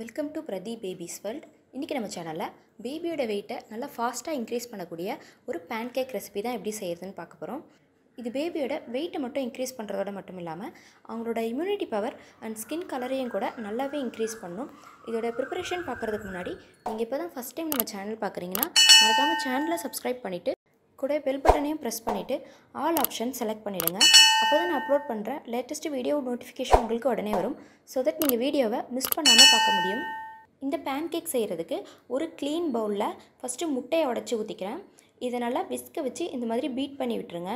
Welcome to Pradeep babies world. இன்றைக்கி நம்ம சேனலில் பேபியோட வெயிட்டை நல்லா ஃபாஸ்ட்டாக இன்க்ரீஸ் பண்ணக்கூடிய ஒரு பேன் கேக் ரெசிபி தான் எப்படி செய்கிறதுன்னு பார்க்க போகிறோம். இது பேபியோட வெயிட்டை மட்டும் இன்க்ரீஸ் பண்ணுறதோட மட்டும் இல்லாமல் அவங்களோட இம்யூனிட்டி பவர் அண்ட் ஸ்கின் கலரையும் கூட நல்லாவே இன்க்ரீஸ் பண்ணும். இதோட ப்ரிப்பரேஷன் பார்க்குறதுக்கு முன்னாடி நீங்கள் இப்போ தான் ஃபஸ்ட் டைம் நம்ம சேனல் பார்க்குறீங்கன்னா மறக்காமல் சேனலை சப்ஸ்கிரைப் பண்ணிவிட்டு கூட பெல் பட்டனையும் ப்ரெஸ் பண்ணிவிட்டு ஆல் ஆப்ஷன் செலக்ட் பண்ணிவிடுங்க. அப்போ தான் நான் அப்லோட் பண்ணுற லேட்டஸ்ட் வீடியோ நோட்டிஃபிகேஷன் உங்களுக்கு உடனே வரும். ஸோ தட் நீங்கள் வீடியோவை மிஸ் பண்ணாமல் பார்க்க முடியும். இந்த பேன் கேக் செய்கிறதுக்கு ஒரு க்ளீன் பவுலில் ஃபஸ்ட்டு முட்டையை உடச்சி ஊற்றிக்கிறேன். இதை நல்லா விஸ்க வச்சு இந்த மாதிரி பீட் பண்ணி விட்டுருங்க.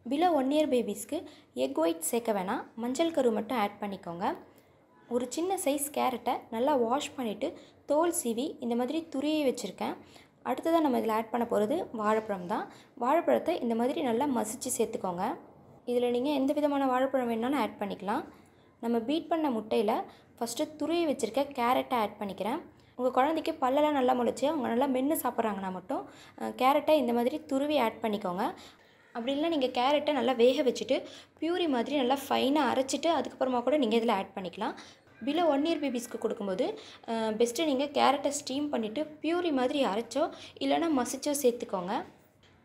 பிலோ 1 இயர் பேபிஸ்க்கு எக் ஒயிட் சேர்க்க வேணாம், மஞ்சள் கரு மட்டும் ஆட் பண்ணிக்கோங்க. ஒரு சின்ன சைஸ் கேரட்டை நல்லா வாஷ் பண்ணிவிட்டு தோல் சீவி இந்த மாதிரி துருவி வச்சுருக்கேன். அடுத்ததாக நம்ம இதில் ஆட் பண்ண போகிறது வாழைப்பழம் தான். வாழைப்பழத்தை இந்த மாதிரி நல்லா மசிச்சு சேர்த்துக்கோங்க. இதில் நீங்கள் எந்த விதமான வாழைப்பழம் வேணாலும் ஆட் பண்ணிக்கலாம். நம்ம பீட் பண்ண முட்டையில் ஃபஸ்ட்டு துருவி வச்சுருக்க கேரட்டை ஆட் பண்ணிக்கிறேன். உங்கள் குழந்தைக்கு பல்லெல்லாம் நல்லா முளைச்சி அவங்க நல்லா மென்று சாப்பிட்றாங்கன்னா மட்டும் கேரட்டை இந்த மாதிரி துருவி ஆட் பண்ணிக்கோங்க. அப்படி இல்லை நீங்கள் கேரட்டை நல்லா வேக வச்சுட்டு பியூரி மாதிரி நல்லா ஃபைனாக அரைச்சிட்டு அதுக்கப்புறமா கூட நீங்கள் இதில் ஆட் பண்ணிக்கலாம். பிலோ 1 இயர் பேபிஸ்க்கு கொடுக்கும்போது பெஸ்ட்டு நீங்கள் கேரட்டை ஸ்டீம் பண்ணிவிட்டு பியூரி மாதிரி அரைச்சோ இல்லைனா மசிச்சோ சேர்த்துக்கோங்க.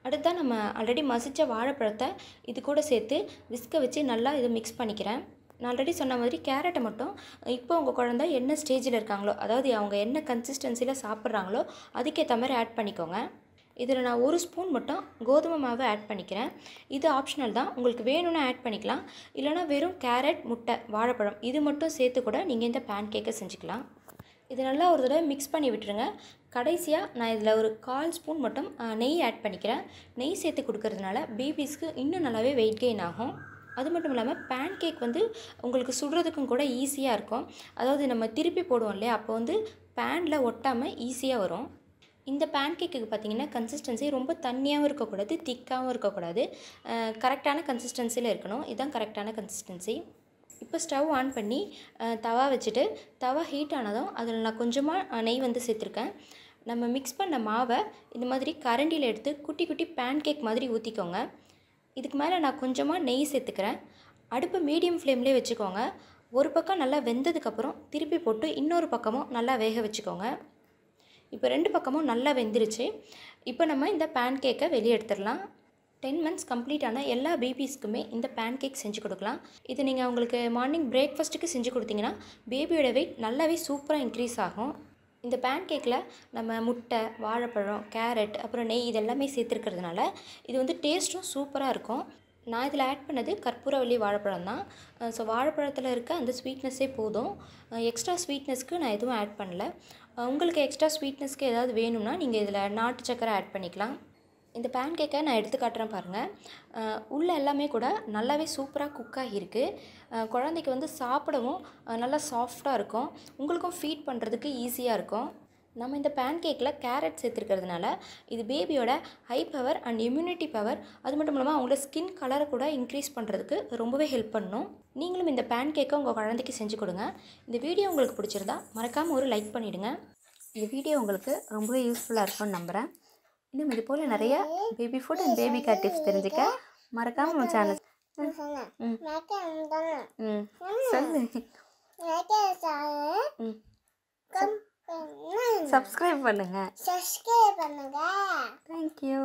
அடுத்தா நம்ம ஆல்ரெடி மசித்த வாழைப்பழத்தை இது கூட சேர்த்து விஸ்க வச்சு நல்லா இதை மிக்ஸ் பண்ணிக்கிறேன். நான் ஆல்ரெடி சொன்ன மாதிரி கேரட்டை மட்டும் இப்போ உங்கள் குழந்தை என்ன ஸ்டேஜில் இருக்காங்களோ, அதாவது அவங்க என்ன கன்சிஸ்டன்சியில் சாப்பிட்றாங்களோ அதுக்கேற்ற மாதிரி ஆட் பண்ணிக்கோங்க. இதில் நான் 1 ஸ்பூன் மட்டும் கோதுமை மாவு ஆட் பண்ணிக்கிறேன். இது ஆப்ஷனல் தான், உங்களுக்கு வேணும்னா ஆட் பண்ணிக்கலாம். இல்லைனா வெறும் கேரட், முட்டை, வாழைப்பழம் இது மட்டும் சேர்த்து கூட நீங்கள் இந்த பேன் கேக்கை செஞ்சுக்கலாம். இது நல்லா ஒரு தடவை மிக்ஸ் பண்ணி விட்டுருங்க. கடைசியாக நான் இதில் ஒரு 1/4 ஸ்பூன் மட்டும் நெய் ஆட் பண்ணிக்கிறேன். நெய் சேர்த்து கொடுக்கறதுனால பேபிஸ்க்கு இன்னும் நல்லாவே வெயிட் கெயின் ஆகும். அது மட்டும் இல்லாமல் பேன் கேக் உங்களுக்கு சுடுறதுக்கும் கூட ஈஸியாக இருக்கும். அதாவது நம்ம திருப்பி போடுவோம் இல்லையா, அப்போ பேனில் ஒட்டாமல் ஈஸியாக வரும். இந்த பேன் கேக்குக்கு பார்த்திங்கன்னா கன்சிஸ்டன்சி ரொம்ப தண்ணியாகவும் இருக்கக்கூடாது, திக்காகவும் இருக்கக்கூடாது, கரெக்டான கன்சிஸ்டன்சியில் இருக்கணும். இதுதான் கரெக்டான கன்சிஸ்டன்சி. இப்போ ஸ்டவ் ஆன் பண்ணி தவா வச்சுட்டு தவா ஹீட் ஆனதும் அதில் நான் கொஞ்சமாக நெய் சேர்த்துருக்கேன். நம்ம மிக்ஸ் பண்ண மாவை இந்த மாதிரி கரண்டியில் எடுத்து குட்டி குட்டி பேன் கேக் மாதிரி ஊற்றிக்கோங்க. இதுக்கு மேலே நான் கொஞ்சமாக நெய் சேர்த்துக்கிறேன். அடுப்பு மீடியம் ஃப்ளேம்லேயே வச்சுக்கோங்க. ஒரு பக்கம் நல்லா வெந்ததுக்கப்புறம் திருப்பி போட்டு இன்னொரு பக்கமும் நல்லா வேக வச்சுக்கோங்க. இப்போ 2 பக்கமும் நல்லா வெந்துருச்சு. இப்போ நம்ம இந்த பேன் கேக்கை வெளியே எடுத்துடலாம். 10 மந்த்ஸ் கம்ப்ளீட் ஆன எல்லா பேபிஸ்க்குமே இந்த பேன் கேக் செஞ்சு கொடுக்கலாம். இது நீங்கள் அவங்களுக்கு மார்னிங் பிரேக்ஃபாஸ்ட்டுக்கு செஞ்சு கொடுத்தீங்கன்னா பேபியோட வெயிட் நல்லாவே சூப்பராக இன்க்ரீஸ் ஆகும். இந்த பேன் கேக்கில் நம்ம முட்டை, வாழைப்பழம், கேரட், அப்புறம் நெய் இதெல்லாமே சேர்த்துருக்கிறதுனால இது டேஸ்ட்டும் சூப்பராக இருக்கும். நான் இதில் ஆட் பண்ணது கற்பூரவள்ளி வாழைப்பழம் தான். ஸோ வாழைப்பழத்தில் இருக்க அந்த ஸ்வீட்னஸ்ஸே போதும். எக்ஸ்ட்ரா ஸ்வீட்னஸ்க்கு நான் எதுவும் ஆட் பண்ணல. உங்களுக்கு எக்ஸ்ட்ரா ஸ்வீட்னஸ்க்கு ஏதாவது வேணும்னா நீங்கள் இதில் நாட்டு சக்கரை ஆட் பண்ணிக்கலாம். இந்த பேன் கேக்கை நான் எடுத்து காட்டுறேன் பாருங்கள். உள்ளே எல்லாமே கூட நல்லாவே சூப்பராக குக் ஆகியிருக்கு. குழந்தைக்கு சாப்பிடவும் நல்லா சாஃப்டாக இருக்கும். உங்களுக்கும் ஃபீட் பண்ணுறதுக்கு ஈஸியாக இருக்கும். நம்ம இந்த பேன் கேக்கில் கேரட் சேர்த்துருக்கிறதுனால இது பேபியோட high power and immunity power, அது மட்டும் இல்லாமல் அவங்களோட ஸ்கின் கலரை கூட இன்க்ரீஸ் பண்ணுறதுக்கு ரொம்பவே ஹெல்ப் பண்ணும். நீங்களும் இந்த பேன் கேக்கை உங்கள் குழந்தைக்கு செஞ்சு கொடுங்க. இந்த வீடியோ உங்களுக்கு பிடிச்சிருந்தா மறக்காமல் ஒரு லைக் பண்ணிவிடுங்க. இந்த வீடியோ உங்களுக்கு ரொம்பவே யூஸ்ஃபுல்லாக இருக்கும்னு நம்புகிறேன். இன்னும் இது போல் நிறைய baby food and baby care tips தெரிஞ்சுக்க மறக்காமல் நம்ம சேனல் சப்ஸ்கிரைப் பண்ணுங்க. தேங்க்யூ.